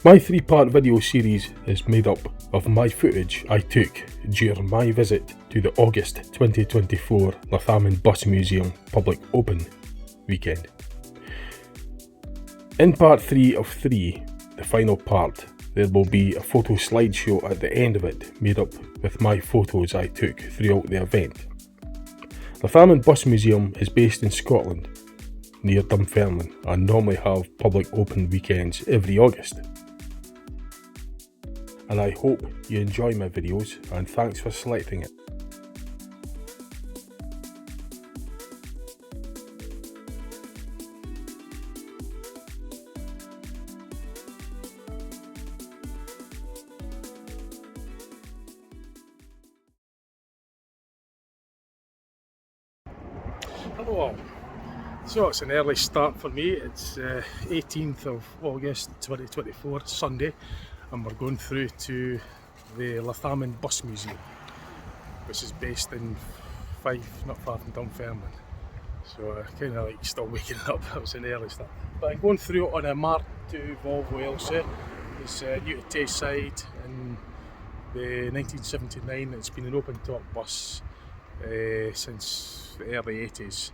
My 3-part video series is made up of my footage I took during my visit to the August 2024 Lathalmond Bus Museum Public Open weekend. In part 3 of 3, the final part, there will be a photo slideshow at the end of it made up with my photos I took throughout the event. Lathalmond Bus Museum is based in Scotland, near Dumferline, and normally have public open weekends every August. And I hope you enjoy my videos, and thanks for selecting it. Hello all. So it's an early start for me. It's 18th of August 2024, Sunday, and we're going through to the Lathalmond Bus Museum, which is based in Fife, not far from Dumferline. So kind of like still waking up. It was an early start, but I'm going through it on a Mark II Volvo LC. It's new to Tayside in the 1979. It's been an open top bus since the early 80s.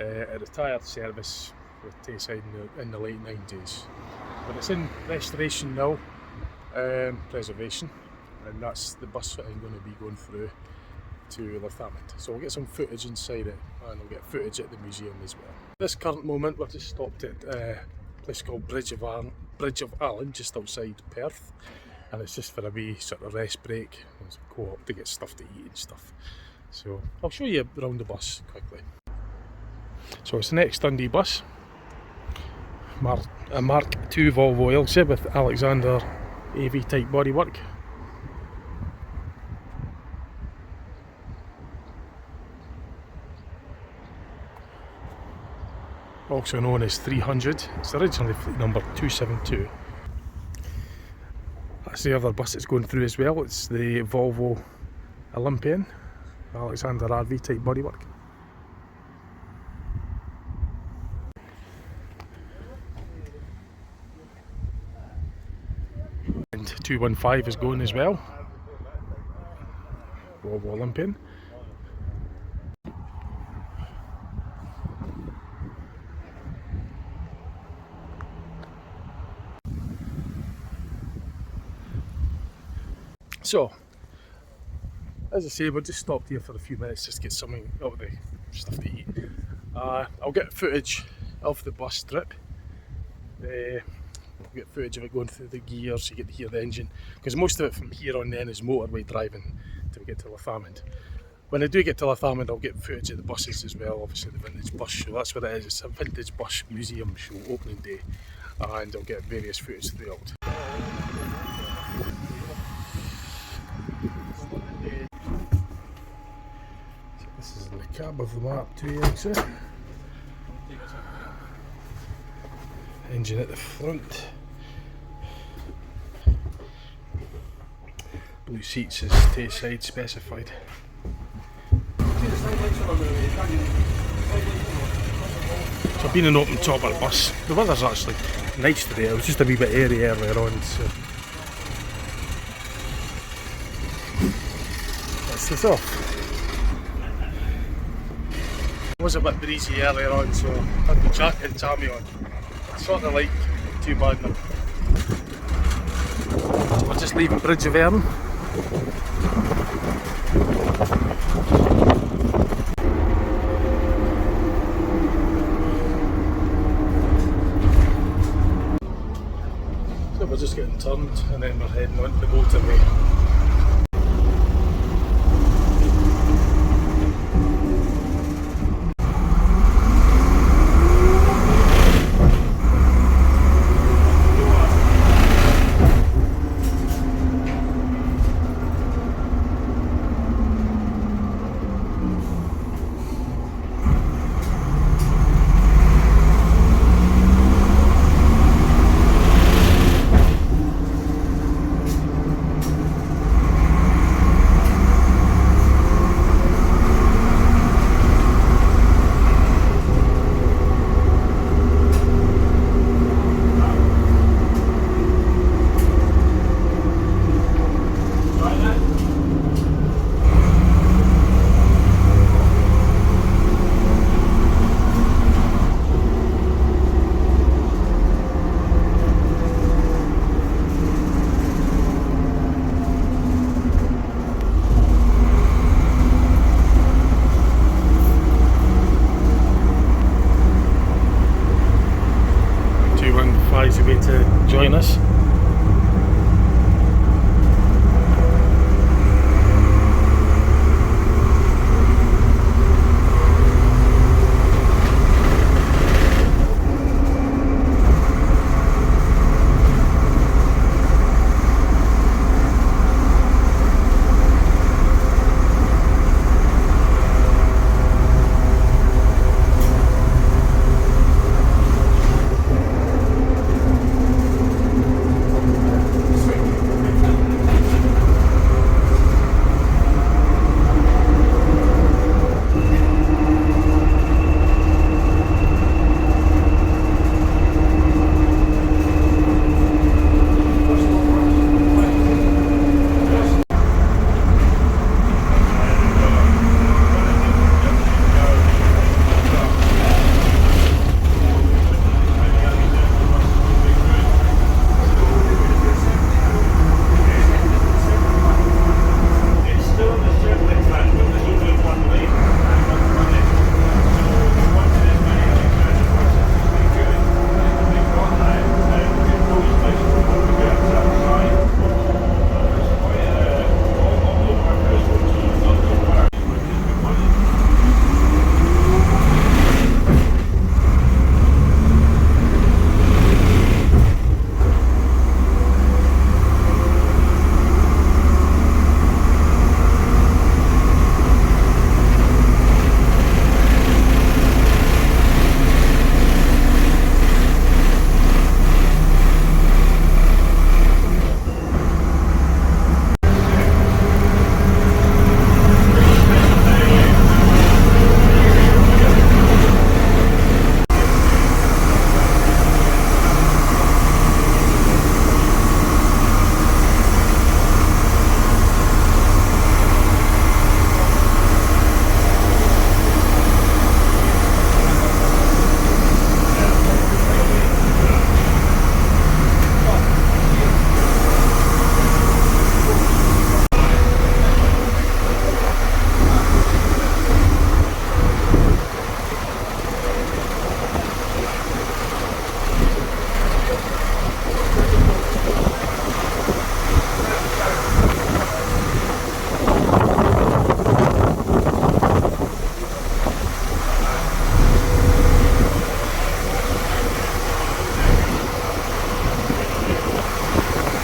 A retired service with Tayside in the late 90s, but it's in restoration now, preservation, and that's the bus that I'm going to be going through to Lathalmond. So we'll get some footage inside it, and we'll get footage at the museum as well. At this current moment, we're just stopped at a place called Bridge of Allen, just outside Perth, and it's just for a wee sort of rest break. There's a co-op to get stuff to eat and stuff. So I'll show you around the bus quickly. So it's the next Dundee bus, a Mark II Volvo LC with Alexander AV type bodywork. Also known as 300, it's originally fleet number 272. That's the other bus that's going through as well. It's the Volvo Olympian, Alexander RV type bodywork. And 215 is going as well, Volvo Olympian. So, as I say, we're just stopped here for a few minutes just to get something out of the stuff to eat. I'll get footage of the bus trip. We'll get footage of it going through the gears, you get to hear the engine, because most of it from here on then is motorway driving till we get to Lathalmond. When I do get to Lathalmond, I'll get footage of the buses as well, obviously the vintage bus show, that's what it is, it's a vintage bus museum show, opening day, and I'll get various footage throughout. So this is the cab of the Mark II LC. Engine at the front. Blue seats is Tayside specified. So I've been an open topper bus. The weather's actually nice today. It was just a wee bit airy earlier on, so that's this off. It was a bit breezy earlier on, so I had the jacket and tammy on. Sort of like too bad now. So we're just leaving Bridge of Allen. So we're just getting turned and then we're heading on to the motorway. flies away to join us.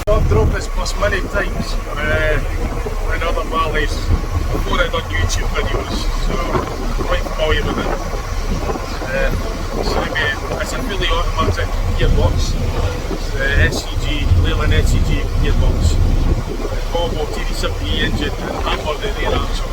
I've dropped this bus many times in other valleys before I'd done YouTube videos, so I'm quite familiar with it. It's a fully automatic gearbox. It's the Lathalmond SCG gearbox. Volvo TD70 engine and hampered the rear axle.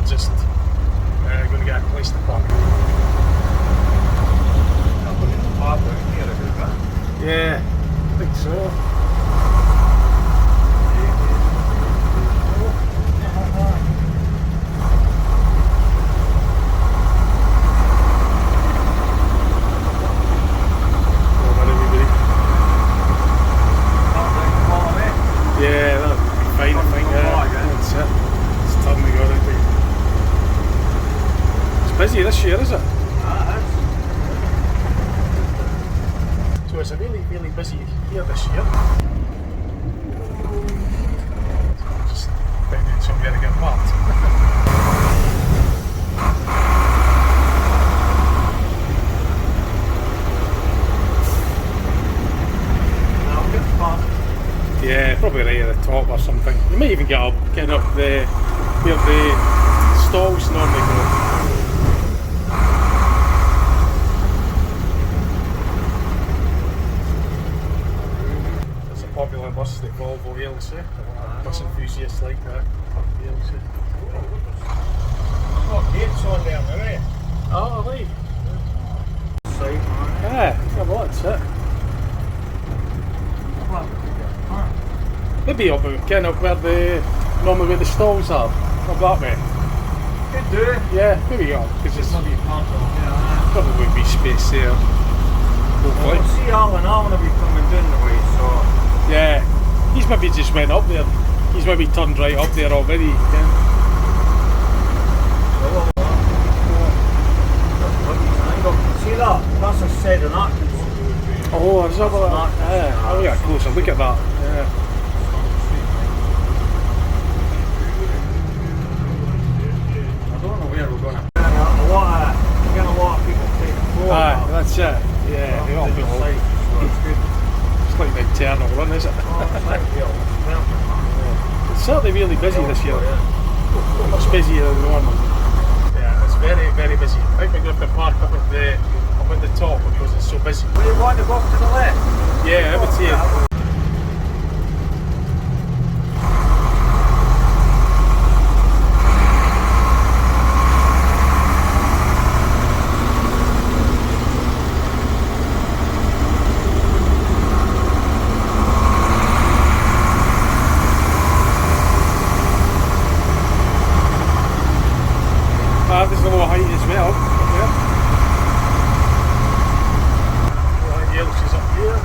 we're just going to get a place to park. Yeah, I think so. Yeah, that'll be fine, I think. That's it. It's time we got it. It's busy this year, is it? So it's a really, really busy year this year. Just finding somewhere to get parked. Yeah, probably right at the top or something. You might even get up where the stalls normally go. It's a popular bus, the Volvo LC. Bus enthusiasts like that. The LC. Got gates on there now, eh? Oh, right. Side, Yeah, well, that's it. Maybe up kind of normally where the stalls are, up that way. Could do. Yeah, maybe up because Just there's maybe yeah. probably would be space there. Hopefully. Well, see Alan will be coming down the way, so Yeah, he's maybe just went up there. He's maybe turned right up there already. Yeah. see that? That's a set of napkins. Oh, there's another one. Yeah, I'll get a closer look at that. Yeah. I don't know where we're going to. We're getting a lot of people take the floor. Aye, that's it. Yeah, they all Good people. sight, so it's good. It's like the internal run, is it? It's certainly really busy this year. Much busier than normal. Yeah, it's very, very busy. I think we're going to have to park up at the top because it's so busy. Where you want to go to the left? Yeah, I would say. There's a low height as well. Yeah. The Elches up here.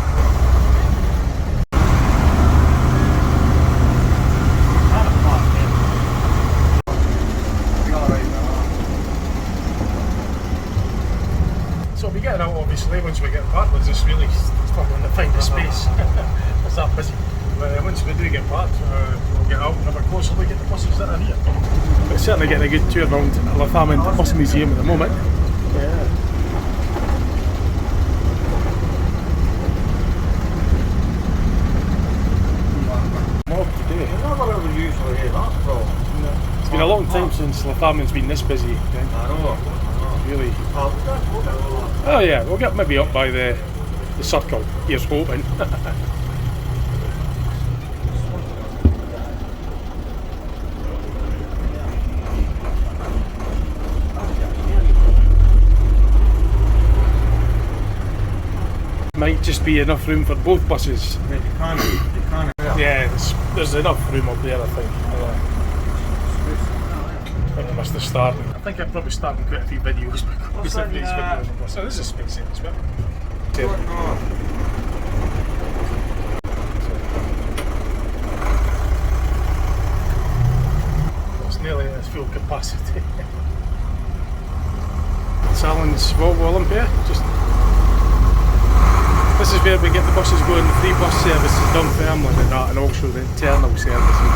So we get out obviously once we get parked, we're just really struggling to find the space. It's that busy. But once we do get parked, we'll get out and have a closer look at the buses that are here. But certainly getting a good tour around Lathalmond Bus Museum at the moment. Yeah. More to do. You never ever usually hear that, so. It's been a long time since Lathalmond's been this busy. I know. Really. Oh yeah, we'll get maybe up by the circle. Here's hoping. Might just be enough room for both buses. You can't. Yeah, there's enough room up there, I think. I think I must have started. I think I'm probably starting quite a few videos because everybody's videos on the bus. So there's a space here as well. It's nearly at full capacity. It's Alan's Volvo Olympia. This is where we get the buses going, the free bus services, Dumferline and that, and also the internal services.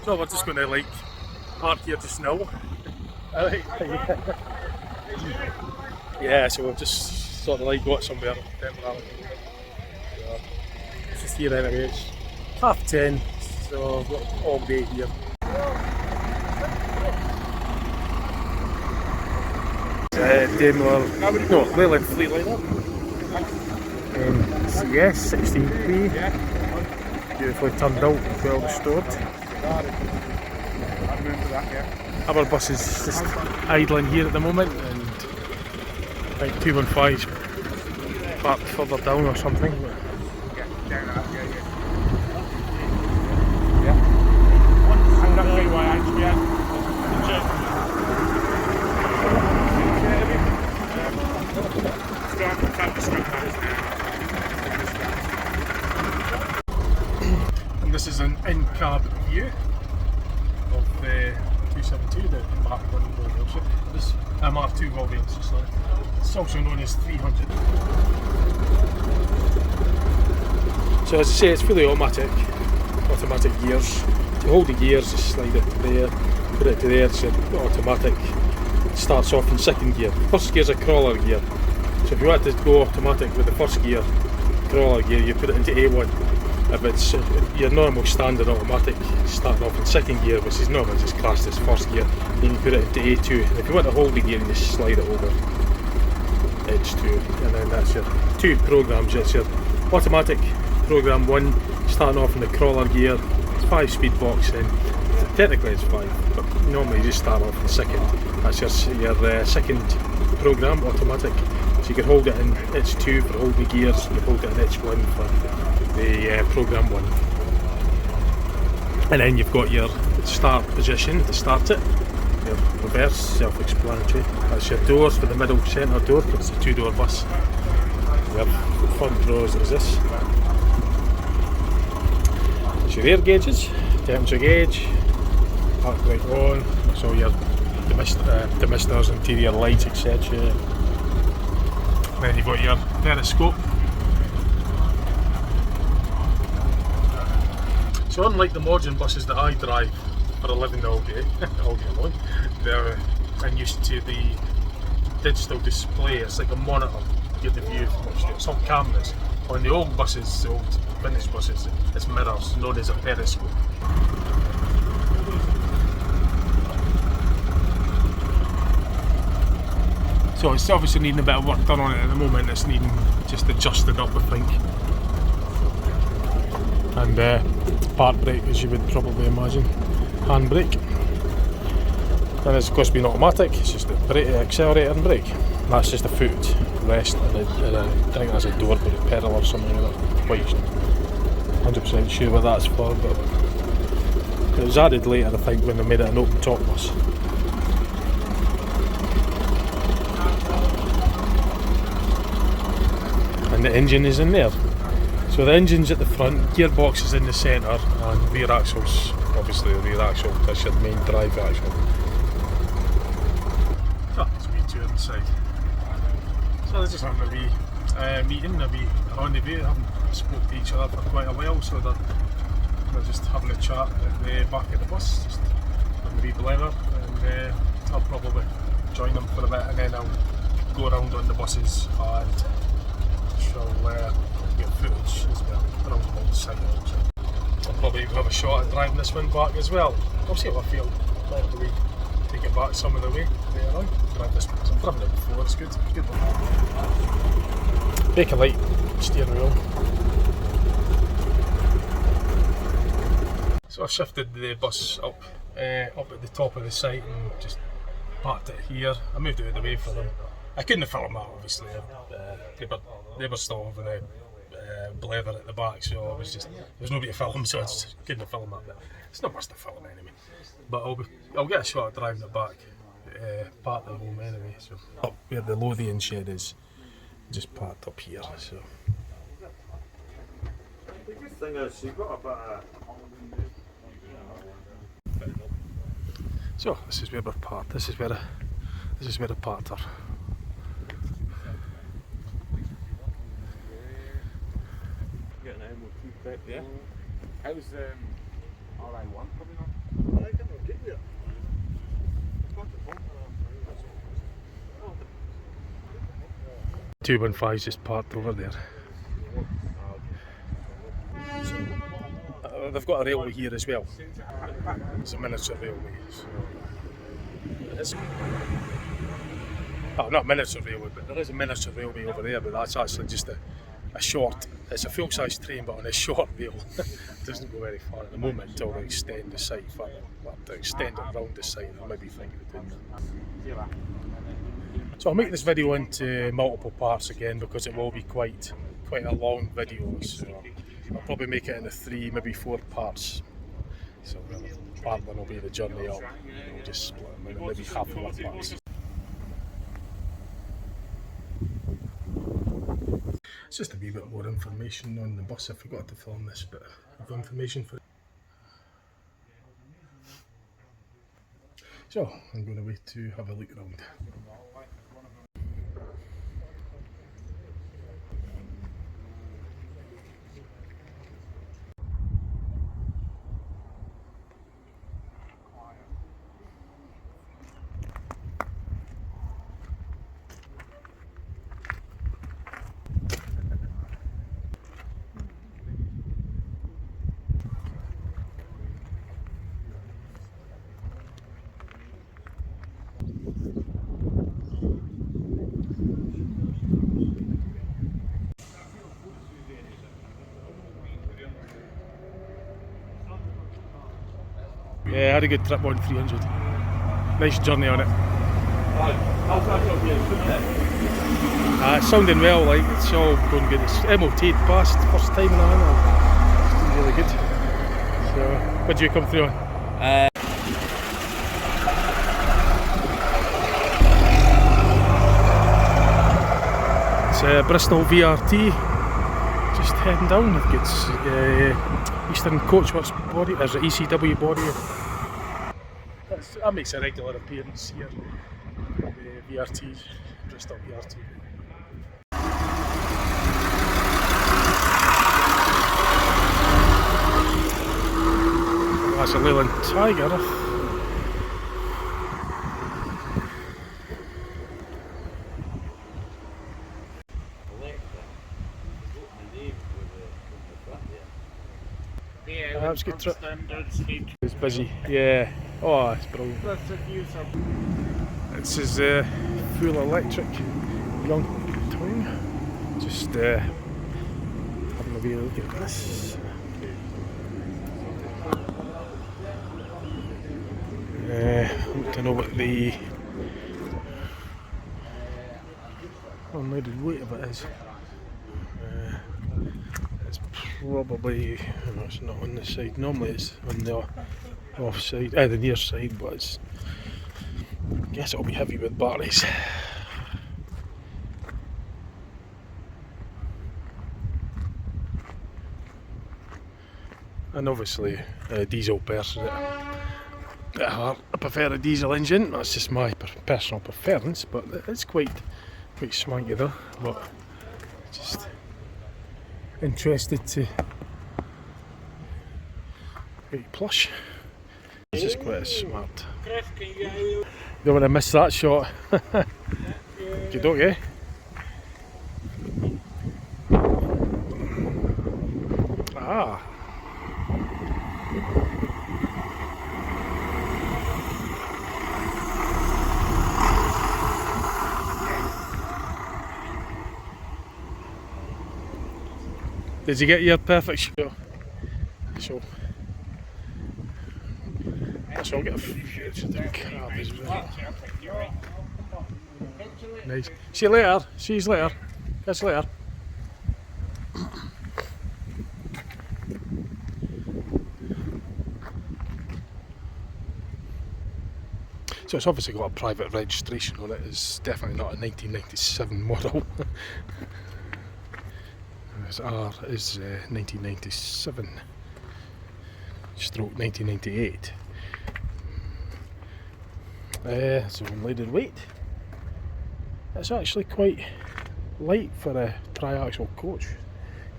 So we're just going to park here just now. Yeah, so we've just sort of got somewhere temporarily. Just here anyway, it's 10:30, so we've got all day here. Lathalmond Fleetliner. CS 16P. Beautifully turned out, well restored. Our bus is just idling here at the moment, and I think 215's parked further down or something. And this is an in-cab view of the 272, the Mark 1 Volvo. This Mark 2 Volvo, sorry. It's also known as 300. So as I say, it's fully automatic gears. To hold the gears, just slide it to there, put it to there, it's automatic. It starts off in second gear. First gear is a crawler gear. So if you want to go automatic with the first gear, crawler gear, you put it into A1. If it's your normal standard automatic, starting off in second gear, which is normally just classed as first gear, then you put it into A2. And if you want to hold the gear, you just slide it over edge 2, and then that's your two programs. It's your automatic program 1, starting off in the crawler gear. It's 5-speed box, and technically it's 5, but normally you just start off in second. That's your second program, automatic. So you can hold it in H2 for holding the gears, you hold it in H1 for the program 1. And then you've got your start position to start it, your reverse, self-explanatory. That's your doors for the middle centre door, because it's a 2-door bus. Your front doors is this. That's your air gauges, temperature gauge, park brake on, that's all your demisters, interior lights, etc. Then you've got your periscope. So unlike the modern buses that I drive for a living all day long, I'm used to the digital display. It's like a monitor, you get the view from upstairs. It's all cameras. On the old buses, the old vintage buses, it's mirrors, known as a periscope. So it's obviously needing a bit of work done on it at the moment. It's needing just adjusted up, I think. And park brake, as you would probably imagine, handbrake. And it's of course being automatic, it's just the accelerator and brake. That's just a foot rest, and I think that's a door with a pedal or something. I'm not quite 100% sure what that's for, but it was added later, I think, when they made it an open top bus. And the engine is in there. So the engine's at the front, gearbox is in the centre, and rear axle's obviously the rear axle. That's your main drive axle. That's me too inside. So they're just having a wee meeting, a wee rendezvous. They haven't spoke to each other for quite a while, so they're just having a chat at the back of the bus, just having a wee blather, and I'll probably join them for a bit, and then I'll go around on the buses and she'll get footage as well around the site also. I'll probably have a shot at driving this one back as well. I'll see how I feel. Might we take it back some of the way later on. Drive this one. I've driven it before, it's good. Good one. Baker light steering wheel. So I've shifted the bus up at the top of the site and just parked it here. I moved it out of the way for them. I couldn't have filmed that, obviously. They were still having a blather at the back, so I was just, there was nobody to film, so I just couldn't have filmed that bit. It's not much to film anyway, but I'll get a shot at driving it back, partly home anyway. So up where the Lothian shed is, just parked up here. So The good thing is you've got a bit of. So this is where we're parked. This is where I parked her. Getting an MOT prep, yeah. How's RI1 coming on? I can't get there. 215's just parked over there. They've got a railway here as well. It's a miniature railway. So it's Oh, not a miniature railway, but there is a miniature railway over there, but that's actually just a short, it's a full-size train but on a short rail. It doesn't go very far at the moment until they extend the site further. Well, to extend it around the site, I maybe think of doing that. So I'll make this video into multiple parts again because it will be quite a long video, so I'll probably make it into 3, maybe 4 parts. So part 1 will be the journey up, and we'll just split them into maybe half-hour parts. It's just a wee bit more information on the bus. I forgot to film this bit of information for it. So I'm going away to have a look around. Yeah, I had a good trip on 300. Nice journey on it. It's sounding well, like it's all going good. It's MOT'd past first time and it's doing really good. So, what did you come through on? It's Bristol VRT, just heading down. I think it's Eastern Coachworks body, there's an ECW body. That makes a regular appearance here, the VRT, Bristol VRT. That's a Leyland Tiger. That was a good trip. It's busy, yeah. Oh, it's brilliant. This is full electric young twin. Just having a wee look at this. I want to know what the unleaded weight of it is. It's probably, no, it's not on this side. Normally it's on the off side, the near side, but it's, I guess it'll be heavy with batteries. And obviously a diesel person at heart, I prefer a diesel engine. That's just my personal preference, but it's quite swanky though. But just interested to quite plush. It's just quite smart. Don't want to miss that shot. You don't, eh? Ah. Did you get your perfect shot? So I'll get a few to the cab as well. Nice. See you later. See you later. Catch you later. So it's obviously got a private registration on it. It's definitely not a 1997 model. This R is 1997 stroke 1998. So unleaded weight. It's actually quite light for a tri-axle coach.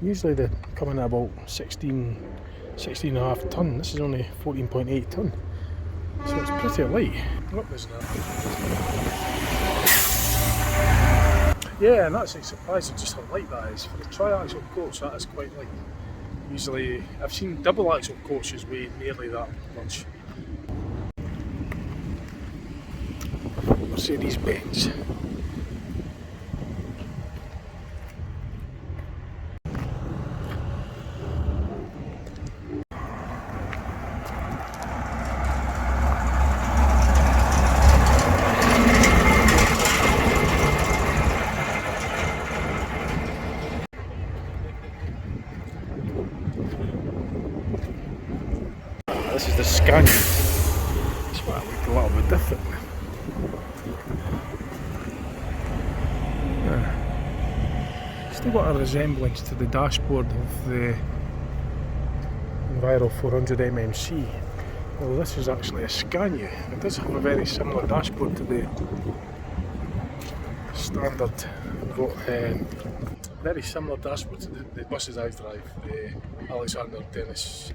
Usually they come in at about 16.5 tonne. This is only 14.8 tonne. So it's pretty light. Oh, there's that. Yeah, and that's surprising just how light that is. For a tri-axle coach, that is quite light. Usually, I've seen double axle coaches weigh nearly that much. Mercedes-Benz. This is the Scania. This might look a little bit different. Still got a resemblance to the dashboard of the Enviro 400 MMC. Well, this is actually a Scania. It does have a very similar dashboard to the standard, very similar dashboard to the buses I drive, the Alexander Dennis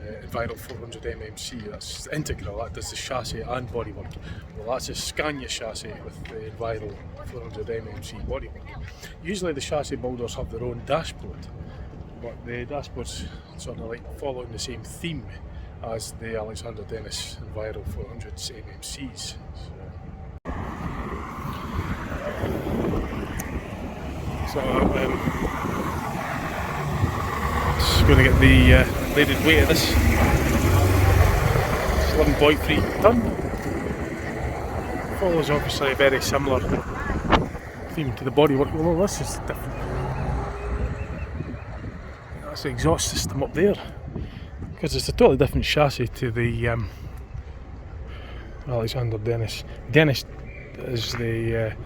Enviro 400 MMC. That's integral, that does the chassis and bodywork. Well, that's a Scania chassis with the Enviro 400 MMC bodywork. Usually the chassis builders have their own dashboard, but the dashboard's sort of like following the same theme as the Alexander Dennis Enviro 400's MMCs. So just going to get the rated weight of this. It's 11.3 tonne. Follows obviously a very similar theme to the bodywork. Well, this is different. That's the exhaust system up there, because it's a totally different chassis to the Alexander Dennis. Dennis is the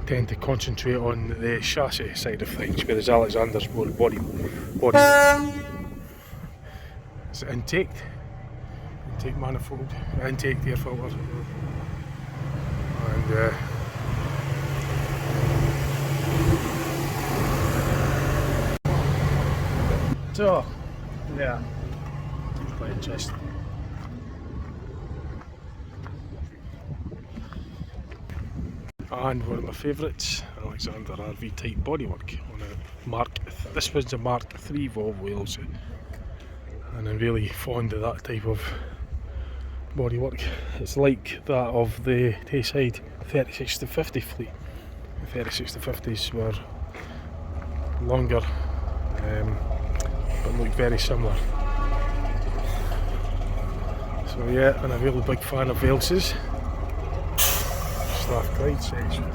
tend to concentrate on the chassis side of things, whereas Alexander's more body. Is it intake manifold, intake air filter, and so yeah, quite interesting. And one of my favourites, Alexander RV type bodywork on a this was a Mark III Volvo also, and I'm really fond of that type of bodywork. It's like that of the Tayside 36 to 50 fleet. The 36 to 50s were longer, but look very similar. So yeah, and a really big fan of Velsa's Staff Glide section.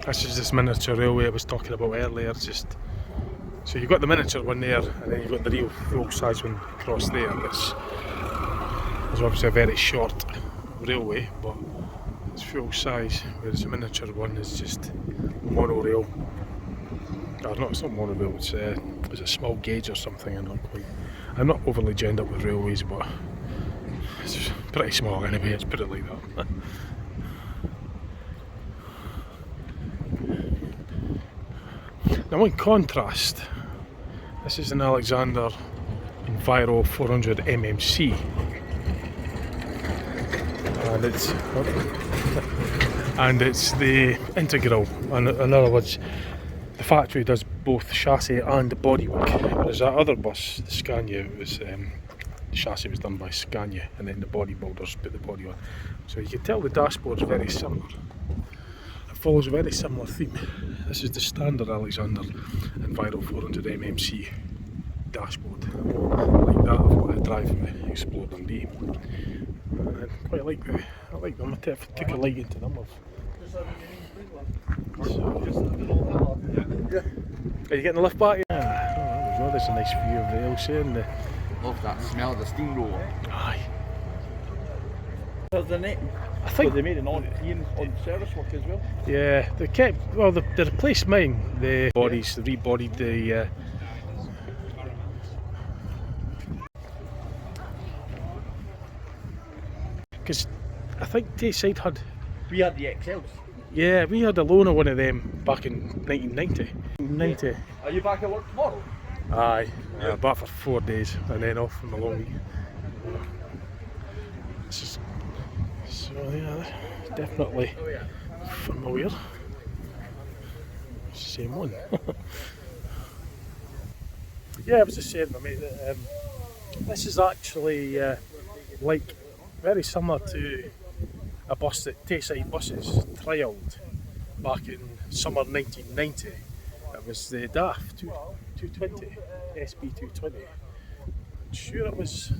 This is this miniature railway I was talking about earlier. Just so you've got the miniature one there, and then you've got the real full size one across there. This is obviously a very short railway, but it's full size, whereas the miniature one is just monorail. Or not, it's not monorail, it's a small gauge or something. I'm not overly genned up with railways, but it's pretty small anyway, let's put it like that. Now in contrast, this is an Alexander Enviro 400 MMC, and it's the integral. In other words, the factory does both chassis and bodywork. Whereas that other bus, the Scania, was the chassis was done by Scania, and then the bodybuilders put the body on. So you can tell the dashboard's very similar. Follows a very similar theme. This is the standard Alexander Enviro 400 MMC dashboard, like that of what I drive in the Explorer Dundee. And I like them. I took a liking to them. Are you getting the lift back? Yeah. Oh, there's a nice view of the Ailsa and the. Love that smell of the steamroller. Aye. The net. I think they made an on service work as well. Yeah, they kept. Well, they replaced mine. The bodies, they rebodied the. Because I think Tayside had. We had the XLs. Yeah, we had a loan of one of them back in 1990. 90. Yeah. Are you back at work tomorrow? Aye, back for 4 days and then off on a long week. This is. So yeah, definitely familiar. Same one. Yeah, I was just saying, mate, that this is actually like very similar to a bus that Tayside Buses trialled back in summer 1990. It was the DAF 220, SB 220. I'm sure it was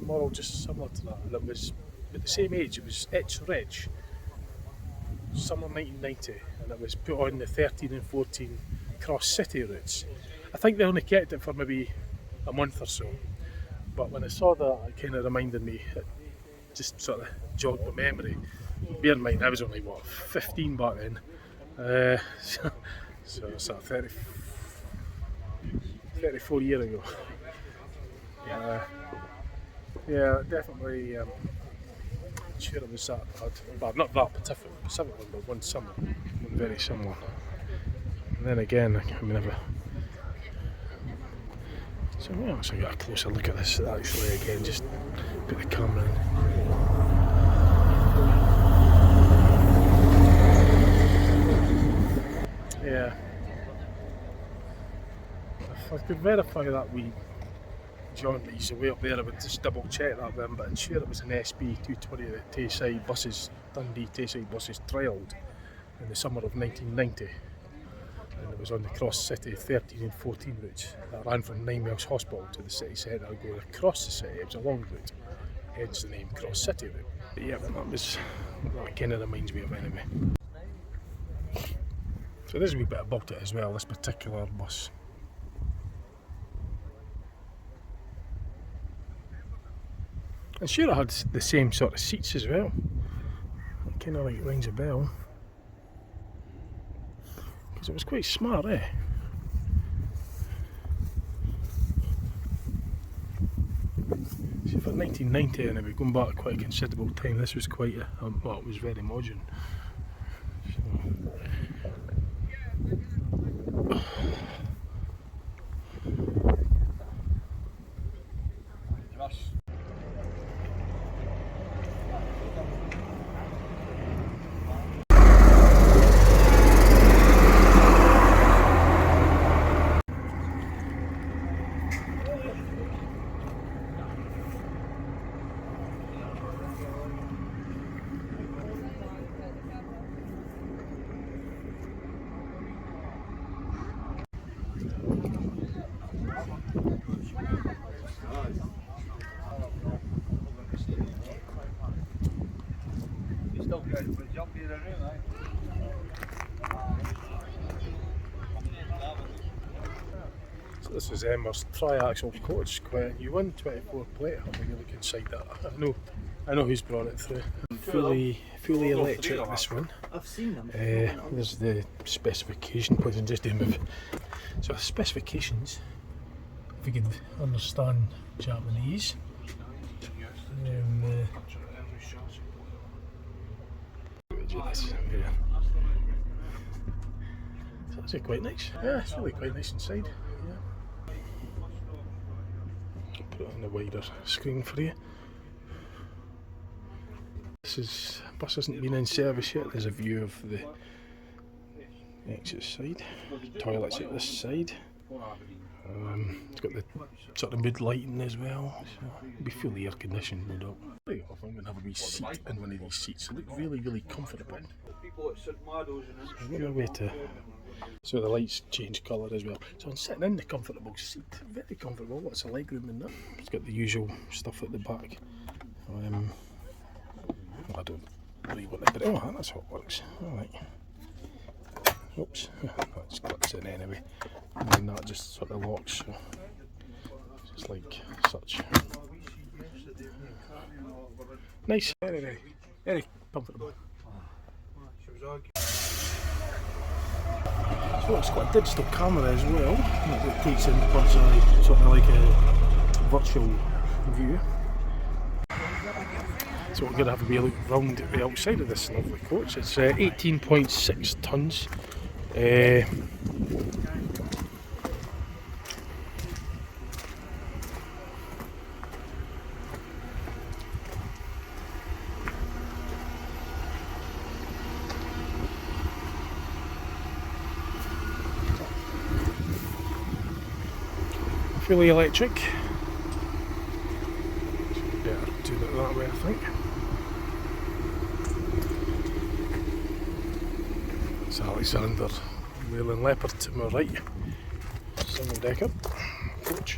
more or just similar to that, and it was at the same age. It was its reg, summer 1990, and it was put on the 13 and 14 cross city routes. I think they only kept it for maybe a month or so, but when I saw that, it kind of reminded me, it just sort of jogged my memory. Bear in mind, I was only, what, 15 back then, so it's 34 years ago. Yeah, definitely, I'm sure it was that bad. Well, not that specific one, but one similar, one very similar. And then again, I mean, so yeah, so I got a closer look at this actually again, just put the camera in. Yeah. If I could verify that wee joint that he's away up there, I would just double check that then, but I'm sure it was an SB 220 that Tayside Buses, Dundee Tayside Buses trialled in the summer of 1990. And it was on the cross city 13 and 14 routes that ran from 9 Miles Hospital to the city centre, going across the city. It was a long route, hence the name Cross City route. But yeah, that kind of reminds me of anyway. So there's a wee bit about it as well, this particular bus. I'm sure it had the same sort of seats as well. It kind of like rings a bell. Because it was quite smart, eh? See, for 1990, and we're going back quite a considerable time, this was quite well, it was very modern. So this is Emma's tri-axle coach, quite a new one, 24 plate. I'll maybe look inside that. I know who's brought it through. Fully electric, this one. I've seen them. There's the specification, please, and just move. So the specifications, if you could understand Japanese. So that's quite nice. Yeah, it's really quite nice inside. Yeah. Put it on the wider screen for you. Bus hasn't been in service yet. There's a view of the exit side. Toilets at this side. It's got the sort of mid lighting as well, so it'll be fully air conditioned, no doubt. I'm going to have a wee seat in one of these seats. They look really comfortable. So the lights change colour as well. So I'm sitting in the comfortable seat, very comfortable. Lots of legroom in that. It's got the usual stuff at the back. I don't really want to put it. Oh, that's how it works. Alright. Oops, that just clicks in anyway. And then that just sort of locks, so just like such. Nice, very comfortable. So it's got a digital camera as well that takes in the bird's eye, sort of like a virtual view. So we're going to have a wee look round the outside of this lovely coach. It's 18.6 tonnes. Fully electric. Better do it that way, I think. It's Alexander Whalen Leopard to my right. Single decker coach.